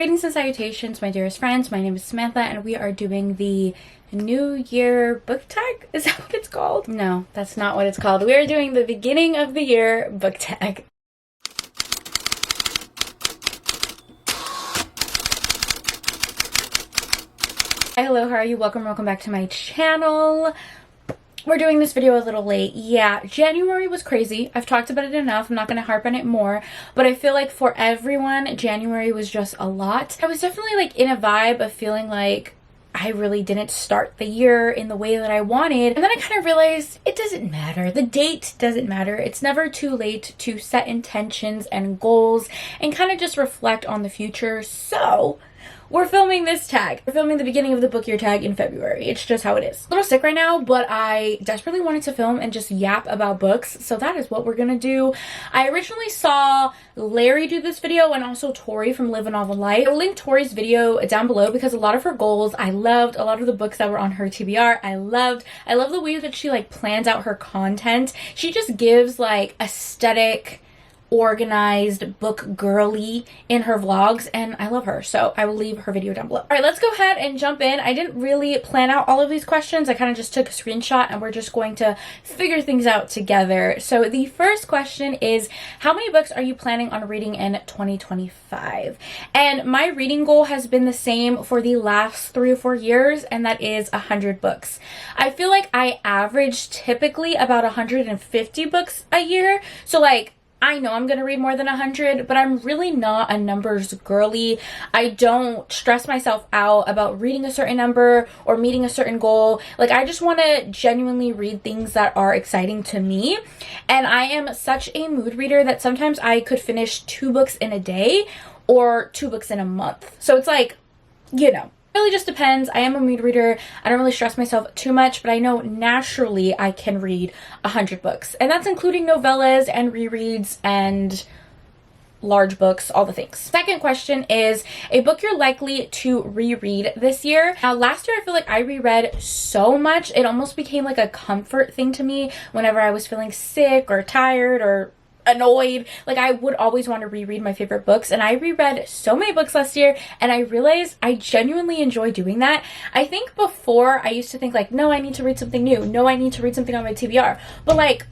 Greetings and salutations, my dearest friends. My name is Samantha, and we are doing the New Year book tag. Is that what it's called? No, that's not what it's called. We are doing the beginning of the year book tag. Hi, hello, how are you? Welcome back to my channel. We're doing this video a little late. Yeah, January was crazy. I've talked about it enough. I'm not going to harp on it more, but I feel like for everyone, January was just a lot. I was definitely like in a vibe of feeling like I really didn't start the year in the way that I wanted. And then I kind of realized it doesn't matter. The date doesn't matter. It's never too late to set intentions and goals and kind of just reflect on the future. So we're filming this tag. We're filming the beginning of the book year tag in February. It's just how it is. A little sick right now, but I desperately wanted to film and just yap about books. So that is what we're gonna do. I originally saw Larry do this video and also Tori from Live a Novel Life. I'll link Tori's video down below because a lot of her goals I loved. A lot of the books that were on her TBR I loved. I love the way that she like plans out her content. She just gives like aesthetic, organized book girly in her vlogs, and I love her, so I will leave her video down below. All right, let's go ahead and jump in. I didn't really plan out all of these questions. I kind of just took a screenshot and we're just going to figure things out together. So the first question is, how many books are you planning on reading in 2025? And my reading goal has been the same for the last 3 or 4 years, and that is 100 books. I feel like I average typically about 150 books a year, so like I know I'm going to read more than 100, but I'm really not a numbers girly. I don't stress myself out about reading a certain number or meeting a certain goal. Like, I just want to genuinely read things that are exciting to me. And I am such a mood reader that sometimes I could finish 2 books in a day or 2 books in a month. So it's like, you know, really just depends. I am a mood reader. I don't really stress myself too much, but I know naturally I can read 100 books, and that's including novellas and rereads and large books, all the things. Second question is a book you're likely to reread this year. Now, last year I feel like I reread so much, it almost became like a comfort thing to me whenever I was feeling sick or tired or annoyed. Like, I would always want to reread my favorite books, and I reread so many books last year, and I realized I genuinely enjoy doing that. I think before I used to think like, no, I need to read something new, no, I need to read something on my TBR, but like,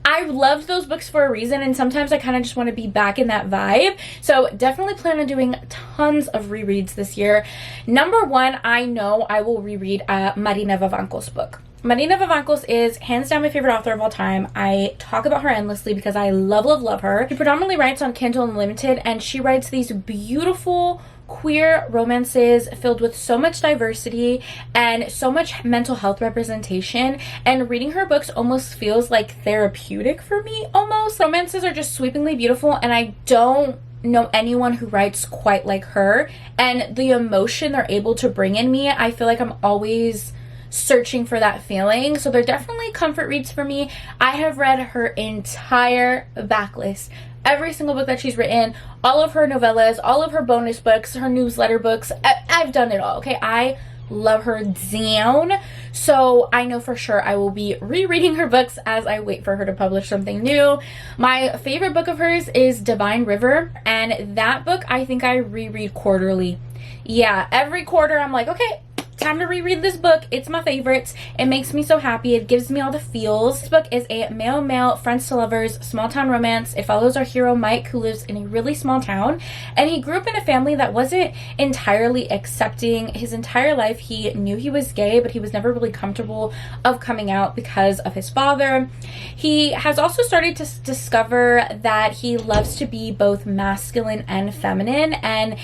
I loved those books for a reason, and sometimes I kind of just want to be back in that vibe. So definitely plan on doing tons of rereads this year. Number 1, I know I will reread Marina Vivanco's book. Marina Vivanco is hands down my favorite author of all time. I talk about her endlessly because I love her. She predominantly writes on Kindle Unlimited, and she writes these beautiful queer romances filled with so much diversity and so much mental health representation, and reading her books almost feels like therapeutic for me almost. Romances are just sweepingly beautiful, and I don't know anyone who writes quite like her, and the emotion they're able to bring in me, I feel like I'm always searching for that feeling. So they're definitely comfort reads for me. I have read her entire backlist, every single book that she's written, all of her novellas, all of her bonus books, her newsletter books. I've done it all. Okay, I love her down. So I know for sure I will be rereading her books as I wait for her to publish something new. My favorite book of hers is Divine River, and that book I think I reread quarterly. Yeah, every quarter I'm like, okay, time to reread this book. It's my favorite. It makes me so happy. It gives me all the feels. This book is a male friends to lovers small town romance. It follows our hero Mike, who lives in a really small town, and he grew up in a family that wasn't entirely accepting. His entire life he knew he was gay, but he was never really comfortable of coming out because of his father. He has also started to discover that he loves to be both masculine and feminine, and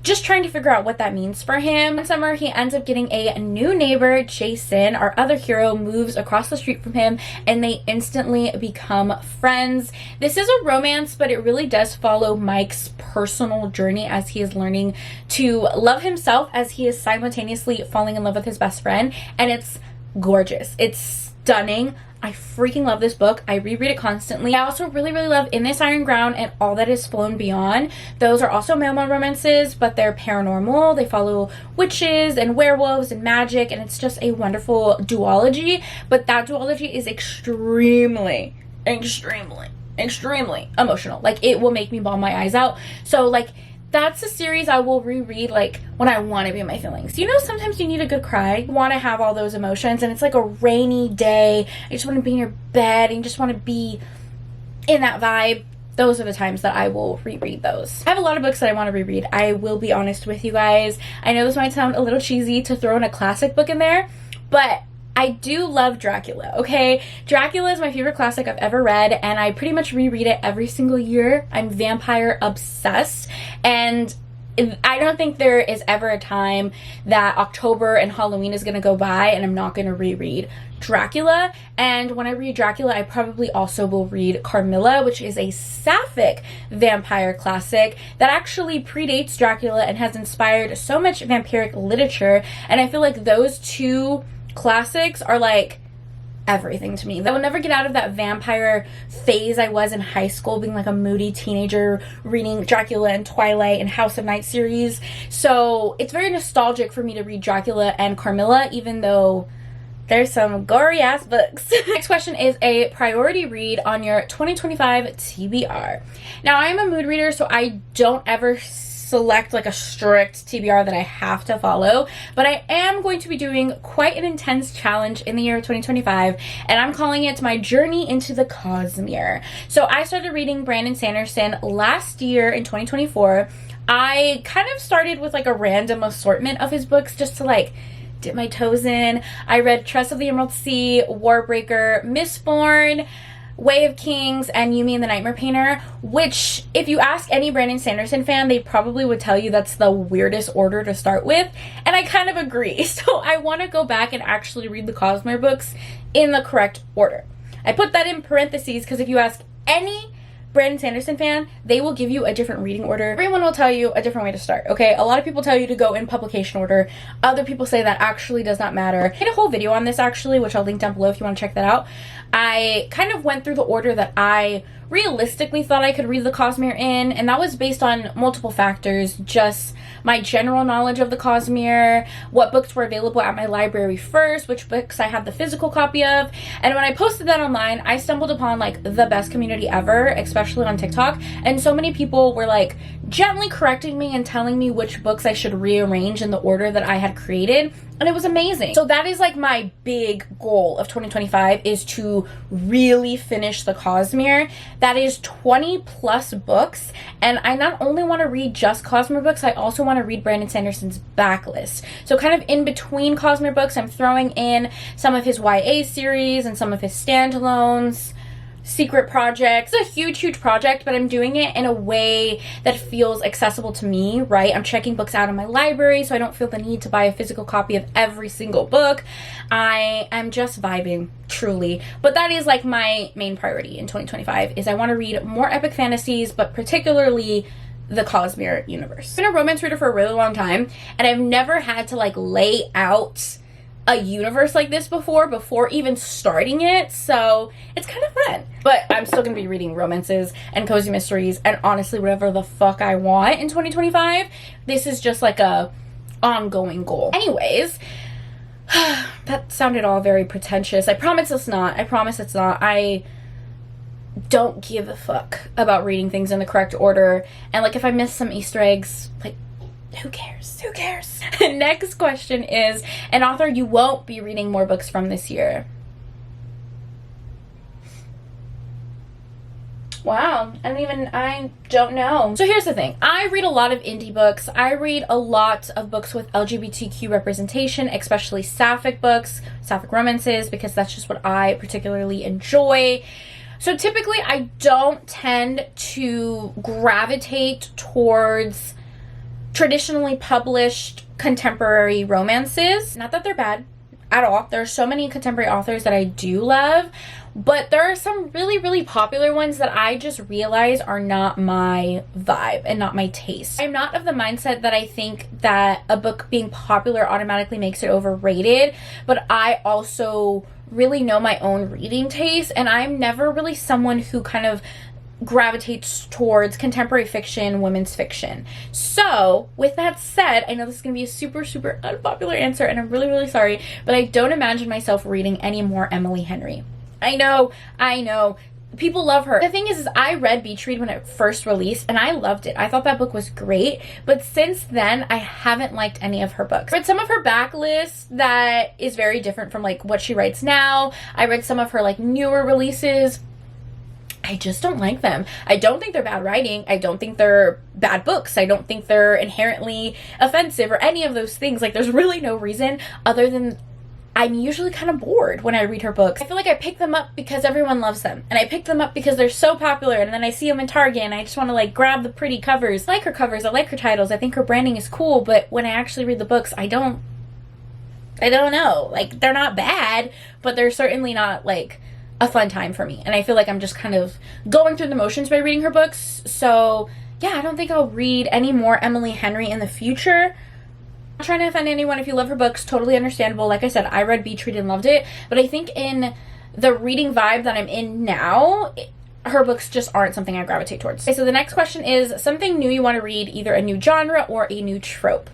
just trying to figure out what that means for him. One summer, he ends up getting a new neighbor, Jason. Our other hero moves across the street from him, and they instantly become friends. This is a romance, but it really does follow Mike's personal journey as he is learning to love himself as he is simultaneously falling in love with his best friend, and it's gorgeous. It's stunning. I freaking love this book. I reread it constantly. I also really love In This Iron Ground and All That Is Flown Beyond. Those are also male romances, but they're paranormal. They follow witches and werewolves and magic, and it's just a wonderful duology. But that duology is extremely emotional. Like, it will make me bawl my eyes out. So like, that's a series I will reread like when I want to be in my feelings. You know, sometimes you need a good cry. You want to have all those emotions and it's like a rainy day. You just want to be in your bed and you just want to be in that vibe. Those are the times that I will reread those. I have a lot of books that I want to reread. I will be honest with you guys. I know this might sound a little cheesy to throw in a classic book in there, but I do love Dracula, okay? Dracula is my favorite classic I've ever read, and I pretty much reread it every single year. I'm vampire obsessed, and I don't think there is ever a time that October and Halloween is going to go by and I'm not going to reread Dracula. And when I read Dracula, I probably also will read Carmilla, which is a sapphic vampire classic that actually predates Dracula and has inspired so much vampiric literature. And I feel like those two classics are like everything to me. I will never get out of that vampire phase I was in high school, being like a moody teenager reading Dracula and Twilight and House of Night series. So it's very nostalgic for me to read Dracula and Carmilla, even though there's some gory ass books. Next question is a priority read on your 2025 TBR. Now, I'm a mood reader, so I don't ever select like a strict TBR that I have to follow, but I am going to be doing quite an intense challenge in the year of 2025, and I'm calling it my journey into the Cosmere. So I started reading Brandon Sanderson last year in 2024. I kind of started with like a random assortment of his books just to like dip my toes in. I read Trust of the Emerald Sea, Warbreaker, Mistborn, Way of Kings, and Yumi and the Nightmare Painter, which if you ask any Brandon Sanderson fan, they probably would tell you that's the weirdest order to start with, and I kind of agree. So I want to go back and actually read the Cosmere books in the correct order. I put that in parentheses because if you ask any Brandon Sanderson fan, they will give you a different reading order. Everyone will tell you a different way to start, okay? A lot of people tell you to go in publication order. Other people say that actually does not matter. I did a whole video on this actually, which I'll link down below if you want to check that out. I kind of went through the order that I realistically thought I could read the Cosmere in, and that was based on multiple factors, just my general knowledge of the Cosmere, what books were available at my library first, which books I had the physical copy of, and when I posted that online, I stumbled upon like the best community ever, especially on TikTok, and so many people were like gently correcting me and telling me which books I should rearrange in the order that I had created, and it was amazing. So that is like my big goal of 2025, is to really finish the Cosmere. That is 20 plus books, and I not only want to read just Cosmere books, I also want to read Brandon Sanderson's Backlist. So kind of in between Cosmere books, I'm throwing in some of his YA series and some of his standalones, secret projects. It's a huge project, but I'm doing it in a way that feels accessible to me, right? I'm checking books out in my library so I don't feel the need to buy a physical copy of every single book. I am just vibing, truly. But that is like my main priority in 2025, is I want to read more epic fantasies, but particularly the Cosmere universe. I've been a romance reader for a really long time, and I've never had to like lay out a universe like this before even starting it, so it's kind of fun. But I'm still gonna be reading romances and cozy mysteries and honestly whatever the fuck I want in 2025. This is just like a ongoing goal. Anyways, that sounded all very pretentious. I promise it's not. I don't give a fuck about reading things in the correct order, and like if I miss some Easter eggs, like who cares? Next question is an author you won't be reading more books from this year. Wow, I don't know. So here's the thing. I read a lot of indie books. I read a lot of books with LGBTQ representation, especially sapphic books, sapphic romances, because that's just what I particularly enjoy. So typically I don't tend to gravitate towards traditionally published contemporary romances. Not that they're bad at all. There are so many contemporary authors that I do love, but there are some really popular ones that I just realize are not my vibe and not my taste. I'm not of the mindset that I think that a book being popular automatically makes it overrated, but I also really know my own reading taste, and I'm never really someone who kind of gravitates towards contemporary fiction, women's fiction. So with that said, I know this is going to be a super unpopular answer, and I'm really sorry, but I don't imagine myself reading any more Emily Henry. I know, people love her. The thing is I read Beach Read when it first released and I loved it. I thought that book was great, but since then I haven't liked any of her books. I read some of her backlist that is very different from like what she writes now. I read some of her like newer releases. I just don't like them. I don't think they're bad writing. I don't think they're bad books. I don't think they're inherently offensive or any of those things. Like, there's really no reason other than I'm usually kind of bored when I read her books. I feel like I pick them up because everyone loves them. And I pick them up because they're so popular. And then I see them in Target and I just want to like grab the pretty covers. I like her covers. I like her titles. I think her branding is cool. But when I actually read the books, I don't know. Like, they're not bad, but they're certainly not like a fun time for me. And I feel like I'm just kind of going through the motions by reading her books. So yeah, I don't think I'll read any more Emily Henry in the future. Not trying to offend anyone. If you love her books, totally understandable. Like I said, I read Beach Read and loved it, but I think in the reading vibe that I'm in now, her books just aren't something I gravitate towards. Okay, so the next question is something new you want to read, either a new genre or a new trope.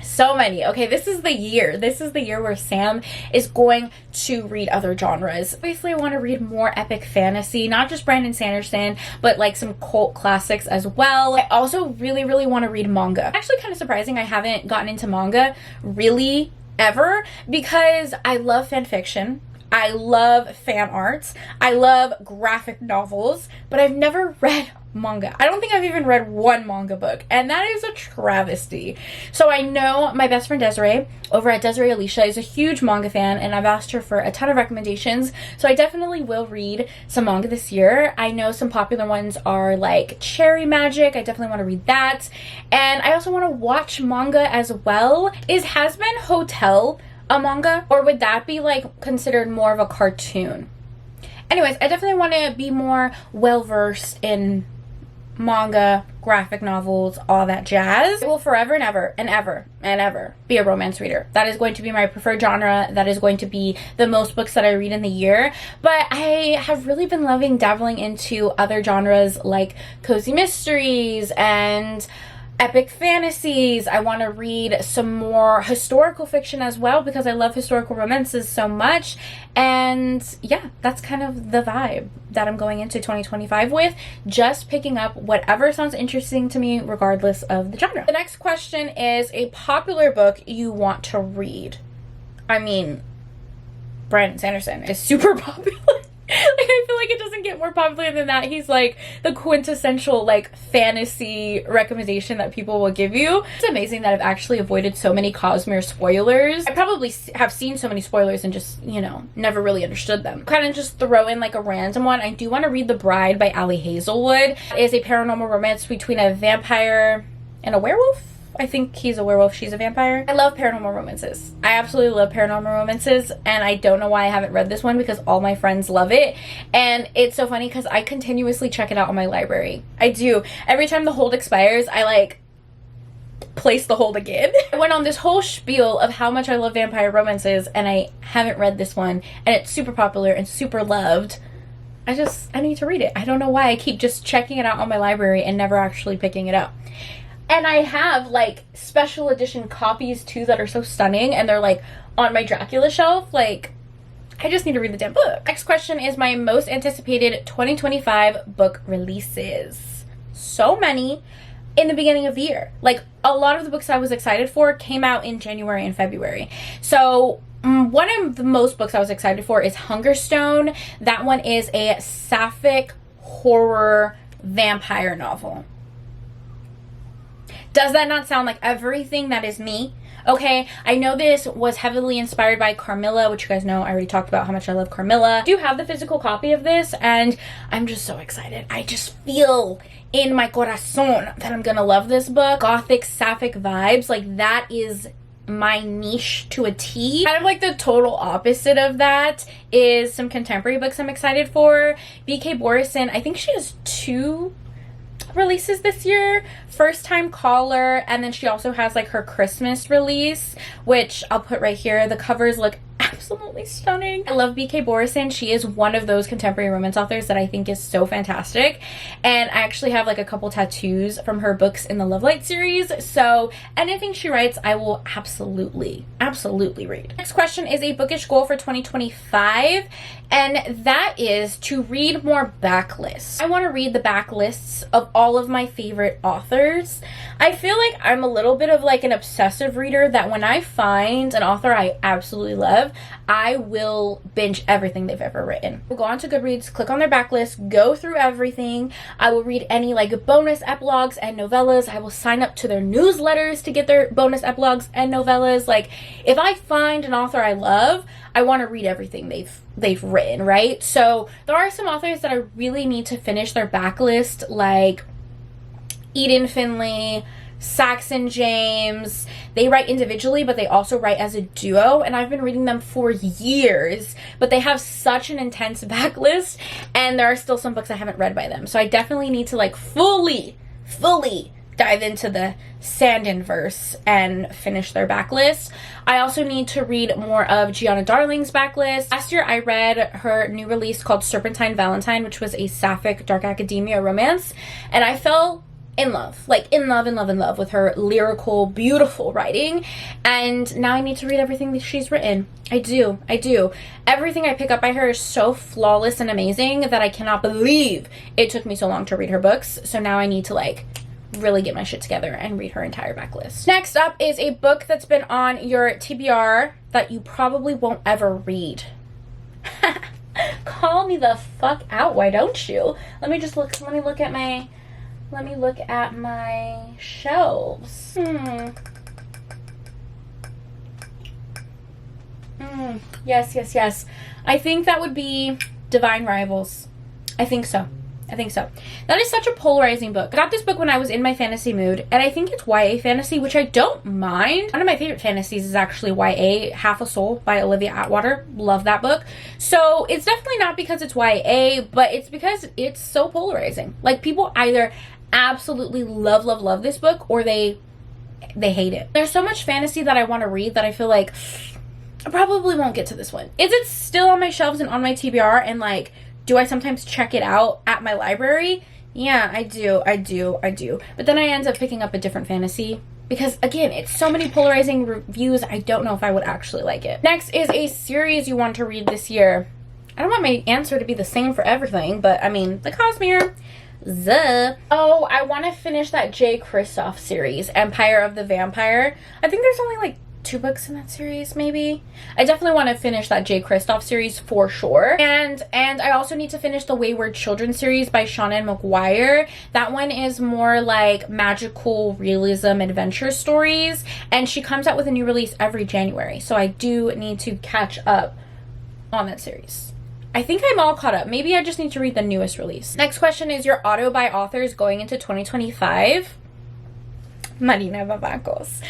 So many. Okay, this is the year. This is the year where Sam is going to read other genres. Obviously, I want to read more epic fantasy, not just Brandon Sanderson, but like some cult classics as well. I also really, really want to read manga. Actually, kind of surprising I haven't gotten into manga really ever, because I love fan fiction. I love fan arts. I love graphic novels, but I've never read manga. I don't think I've even read one manga book, and that is a travesty. So I know my best friend Desiree over at Desiree Alicia is a huge manga fan, and I've asked her for a ton of recommendations, so I definitely will read some manga this year. I know some popular ones are like Cherry Magic. I definitely want to read that, and I also want to watch manga as well. Is Hazbin Hotel a manga, or would that be like considered more of a cartoon? Anyways, I definitely want to be more well versed in manga, graphic novels, all that jazz. I will forever and ever and ever and ever be a romance reader. That is going to be my preferred genre. That is going to be the most books that I read in the year. But I have really been loving dabbling into other genres like cozy mysteries and epic fantasies. I want to read some more historical fiction as well, because I love historical romances so much. And yeah, that's kind of the vibe that I'm going into 2025 with, just picking up whatever sounds interesting to me regardless of the genre. The next question is a popular book you want to read. I mean, Brandon Sanderson is super popular. Like, I feel like it doesn't get more popular than that. He's like the quintessential like fantasy recommendation that people will give you. It's amazing that I've actually avoided so many Cosmere spoilers. I probably have seen so many spoilers and just, you know, never really understood them. Kind of just throw in like a random one. I do want to read The Bride by Ali Hazelwood. It is a paranormal romance between a vampire and a werewolf. I think he's a werewolf, she's a vampire. I love paranormal romances. I absolutely love paranormal romances, and I don't know why I haven't read this one, because all my friends love it. And it's so funny because I continuously check it out on my library. I do. Every time the hold expires, I like place the hold again. I went on this whole spiel of how much I love vampire romances, and I haven't read this one, and it's super popular and super loved. I need to read it. I don't know why I keep just checking it out on my library and never actually picking it up. And I have like special edition copies too that are so stunning, and they're like on my Dracula shelf. Like, I just need to read the damn book. Next question is my most anticipated 2025 book releases. So many in the beginning of the year. Like, a lot of the books I was excited for came out in January and February. So one of the most books I was excited for is Hungerstone. That one is a sapphic horror vampire novel. Does that not sound like everything that is me? Okay, I know this was heavily inspired by Carmilla, which you guys know I already talked about how much I love Carmilla. I do have the physical copy of this, and I'm just so excited. I just feel in my corazon that I'm gonna love this book. Gothic, sapphic vibes, like that is my niche to a T. Kind of like the total opposite of that is some contemporary books I'm excited for. B.K. Borison, I think she has 2 releases this year. First Time Caller, and then she also has like her Christmas release, which I'll put right here. The covers look absolutely stunning. I love B.K. Borison. She is one of those contemporary romance authors that I think is so fantastic. And I actually have like a couple tattoos from her books in the Love Light series. So anything she writes, I will absolutely read. Next question is a bookish goal for 2025. And that is to read more backlists. I want to read the backlists of all of my favorite authors. I feel like I'm a little bit of like an obsessive reader that when I find an author I absolutely love, I will binge everything they've ever written. I'll go on to Goodreads, click on their backlist, go through everything. I will read any like bonus epilogues and novellas. I will sign up to their newsletters to get their bonus epilogues and novellas. Like if I find an author I love, I want to read everything they've written, right? So there are some authors that I really need to finish their backlist, like Eden Finley, Saxon James. They write individually, but they also write as a duo, and I've been reading them for years, but they have such an intense backlist, and there are still some books I haven't read by them. So I definitely need to like fully dive into the Sandinverse and finish their backlist. I also need to read more of Gianna Darling's backlist. Last year I read her new release called Serpentine Valentine, which was a sapphic dark academia romance, and I fell in love, like in love with her lyrical, beautiful writing. And now I need to read everything that she's written. I do. Everything I pick up by her is so flawless and amazing that I cannot believe it took me so long to read her books. So now I need to like really get my shit together and read her entire backlist. Next up is a book that's been on your TBR that you probably won't ever read. Call me the fuck out, why don't you? Let me look at my shelves. Yes. I think that would be Divine Rivals. I think so. That is such a polarizing book. I got this book when I was in my fantasy mood, and I think it's YA fantasy, which I don't mind. One of my favorite fantasies is actually YA, Half a Soul by Olivia Atwater. Love that book. So it's definitely not because it's YA, but it's because it's so polarizing. Like people either absolutely love this book or they hate it. There's so much fantasy that I want to read that I feel like I probably won't get to this one. Is it still on my shelves and on my TBR, and like do I sometimes check it out at my library? Yeah, I do. But then I end up picking up a different fantasy because, again, it's so many polarizing reviews, I don't know if I would actually like it. Next is a series you want to read this year. I don't want my answer to be the same for everything, but I mean, the Cosmere. Oh, I want to finish that J. Kristoff series, Empire of the Vampire. I think there's only like 2 books in that series, maybe. I definitely want to finish that J. Kristoff series for sure. And I also need to finish the Wayward Children series by Shannon McGuire. That one is more like magical realism adventure stories, and she comes out with a new release every January. So I do need to catch up on that series. I think I'm all caught up. Maybe I just need to read the newest release. Next question is your auto buy authors going into 2025. Marina Vavancos,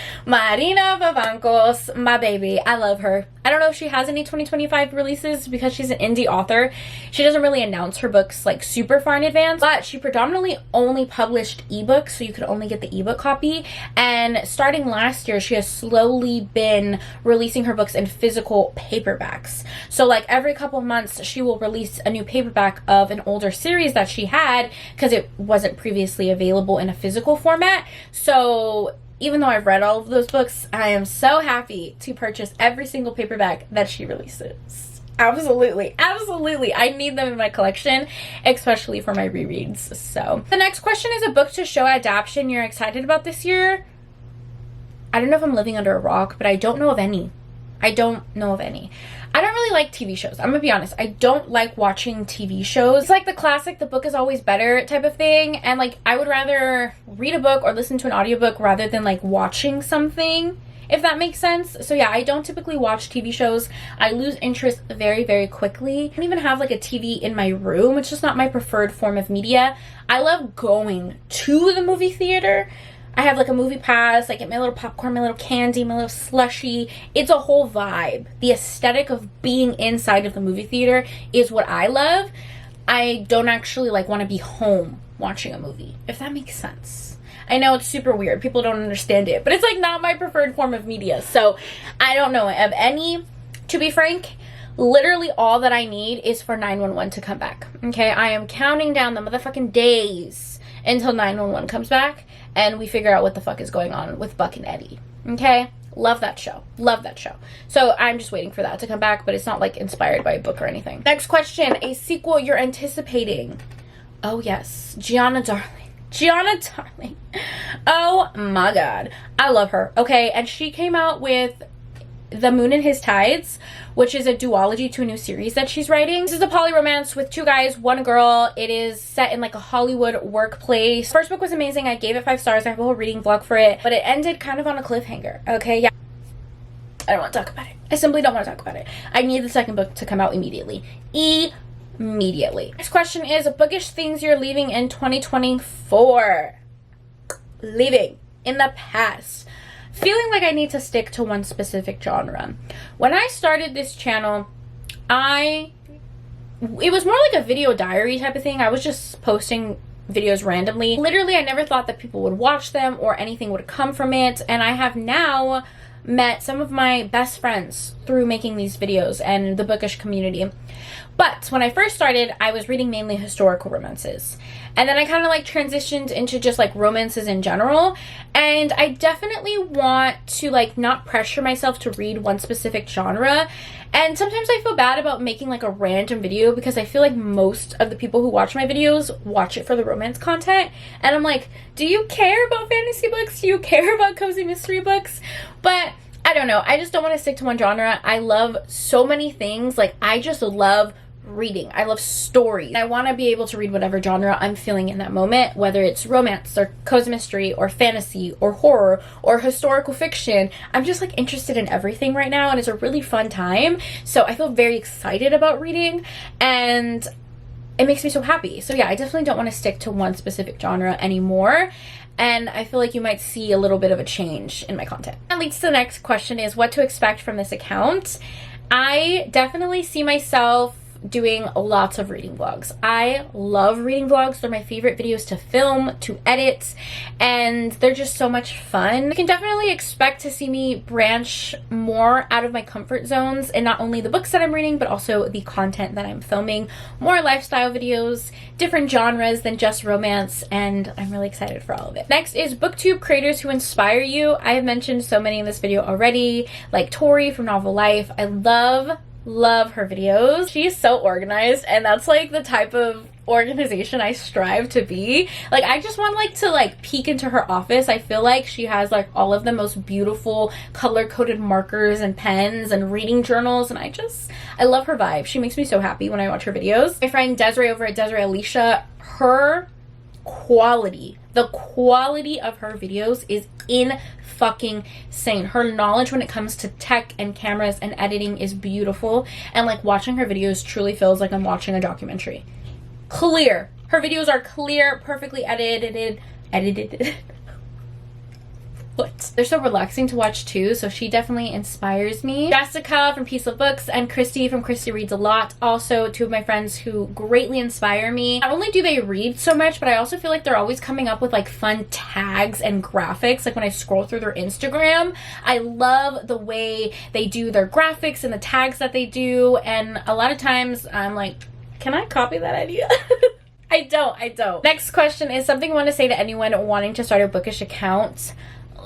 my baby. I love her. I don't know if she has any 2025 releases because she's an indie author. She doesn't really announce her books like super far in advance, but she predominantly only published ebooks, so you could only get the ebook copy. And starting last year, she has slowly been releasing her books in physical paperbacks. So like every couple months, she will release a new paperback of an older series that she had because it wasn't previously available in a physical format. So even though I've read all of those books, I am so happy to purchase every single paperback that she releases. Absolutely. I need them in my collection, especially for my rereads. So the next question is a book to show adaptation you're excited about this year. I don't know if I'm living under a rock, but I don't know of any. I don't really like TV shows. I'm gonna be honest. I don't like watching TV shows. It's like the classic, the book is always better type of thing. And like, I would rather read a book or listen to an audiobook rather than like watching something, if that makes sense. So yeah, I don't typically watch TV shows. I lose interest very, very quickly. I don't even have like a TV in my room. It's just not my preferred form of media. I love going to the movie theater. I have like a movie pass, I get my little popcorn, my little candy, my little slushie. It's a whole vibe. The aesthetic of being inside of the movie theater is what I love. I don't actually like want to be home watching a movie, if that makes sense. I know it's super weird. People don't understand it, but it's like not my preferred form of media. So I don't know of any To be frank, literally all that I need is for 911 to come back. Okay, I am counting down the motherfucking days until 911 comes back and we figure out what the fuck is going on with Buck and Eddie. Okay, love that show. Love that show. So I'm just waiting for that to come back, but it's not like inspired by a book or anything. Next question, a sequel you're anticipating. Oh yes, Gianna Darling. Gianna Darling. Oh my god, I love her. Okay, and she came out with The Moon and His Tides, which is a duology to a new series that she's writing. This is a poly romance with 2 guys, 1 girl. It is set in like a Hollywood workplace. First book was amazing. I gave it 5 stars. I have a whole reading vlog for it, but it ended kind of on a cliffhanger. Okay, yeah. I don't want to talk about it. I simply don't want to talk about it. I need the second book to come out immediately. Immediately. Next question is bookish things you're leaving in 2024. Leaving in the past. Feeling like I need to stick to one specific genre. When I started this channel, it was more like a video diary type of thing. I was just posting videos randomly. Literally, I never thought that people would watch them or anything would come from it. And I have now met some of my best friends through making these videos and the bookish community. But when I first started, I was reading mainly historical romances. And then I kind of like transitioned into just like romances in general. And I definitely want to like not pressure myself to read one specific genre. And sometimes I feel bad about making like a random video because I feel like most of the people who watch my videos watch it for the romance content. And I'm like, do you care about fantasy books? Do you care about cozy mystery books? But I don't know. I just don't want to stick to one genre. I love so many things. Like I just love reading. I love stories. I want to be able to read whatever genre I'm feeling in that moment, whether it's romance or cozy mystery or fantasy or horror or historical fiction. I'm just like interested in everything right now, and it's a really fun time. So I feel very excited about reading and it makes me so happy. So yeah, I definitely don't want to stick to one specific genre anymore. And I feel like you might see a little bit of a change in my content. That leads to the next question is what to expect from this account. I definitely see myself doing lots of reading vlogs. I love reading vlogs. They're my favorite videos to film, to edit, and they're just so much fun. You can definitely expect to see me branch more out of my comfort zones and not only the books that I'm reading, but also the content that I'm filming. More lifestyle videos, different genres than just romance, and I'm really excited for all of it. Next is booktube creators who inspire you. I have mentioned so many in this video already, like Tori from Novel Life. I love her videos. She is so organized, and that's like the type of organization I strive to be. Like I just want like to like peek into her office. I feel like she has like all of the most beautiful color-coded markers and pens and reading journals, and I love her vibe. She makes me so happy when I watch her videos. My friend Desiree over at Desiree Alicia, her quality, the quality of her videos is fucking insane. Her knowledge when it comes to tech and cameras and editing is beautiful, and like watching her videos truly feels like I'm watching a documentary. Clear. Her videos are clear, perfectly edited. What? They're so relaxing to watch too, so she definitely inspires me. Jessica from Peace of Books and Christy from Christy Reads a Lot, also 2 of my friends who greatly inspire me. Not only do they read so much, but I also feel like they're always coming up with like fun tags and graphics. Like when I scroll through their Instagram, I love the way they do their graphics and the tags that they do, and a lot of times I'm like, can I copy that idea? I don't. Next question is something I want to say to anyone wanting to start a bookish account.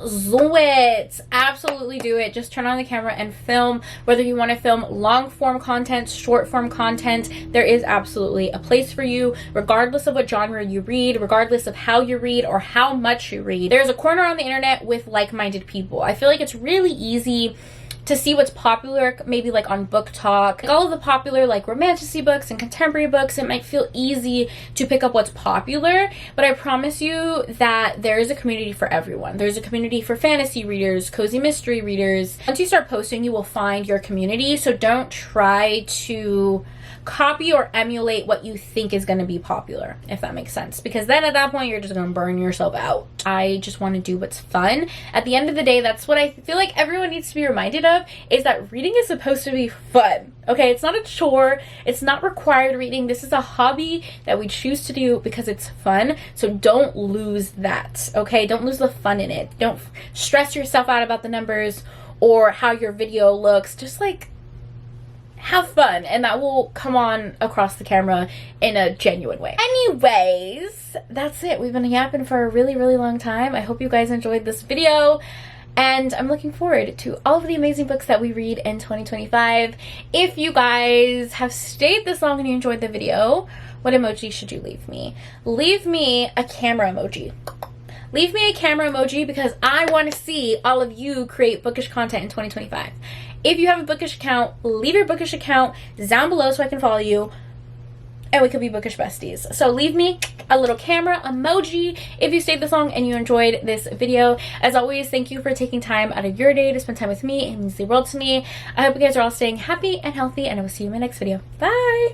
Do it. Absolutely do it. Just turn on the camera and film. Whether you want to film long form content, short form content, there is absolutely a place for you, regardless of what genre you read, regardless of how you read or how much you read. There's a corner on the internet with like-minded people. I feel like it's really easy to see what's popular, maybe like on Book Talk. Like all of the popular like romantasy books and contemporary books, it might feel easy to pick up what's popular, but I promise you that there is a community for everyone. There's a community for fantasy readers, cozy mystery readers. Once you start posting, you will find your community, so don't try to copy or emulate what you think is going to be popular, if that makes sense, because then at that point you're just going to burn yourself out. I just want to do what's fun. At the end of the day, that's what I feel like everyone needs to be reminded of, is that reading is supposed to be fun. Okay, it's not a chore, it's not required reading. This is a hobby that we choose to do because it's fun, so don't lose that. Okay, don't lose the fun in it. Don't stress yourself out about the numbers or how your video looks. Just like have fun, and that will come on across the camera in a genuine way. Anyways, that's it. We've been yapping for a really, really long time. I hope you guys enjoyed this video, and I'm looking forward to all of the amazing books that we read in 2025. If you guys have stayed this long and you enjoyed the video, what emoji should you leave me? Leave me a camera emoji. Leave me a camera emoji because I want to see all of you create bookish content in 2025. If you have a bookish account, leave your bookish account down below so I can follow you, and we could be bookish besties. So leave me a little camera emoji if you stayed this long and you enjoyed this video. As always, thank you for taking time out of your day to spend time with me. It means the world to me. I hope you guys are all staying happy and healthy, and I will see you in my next video. Bye!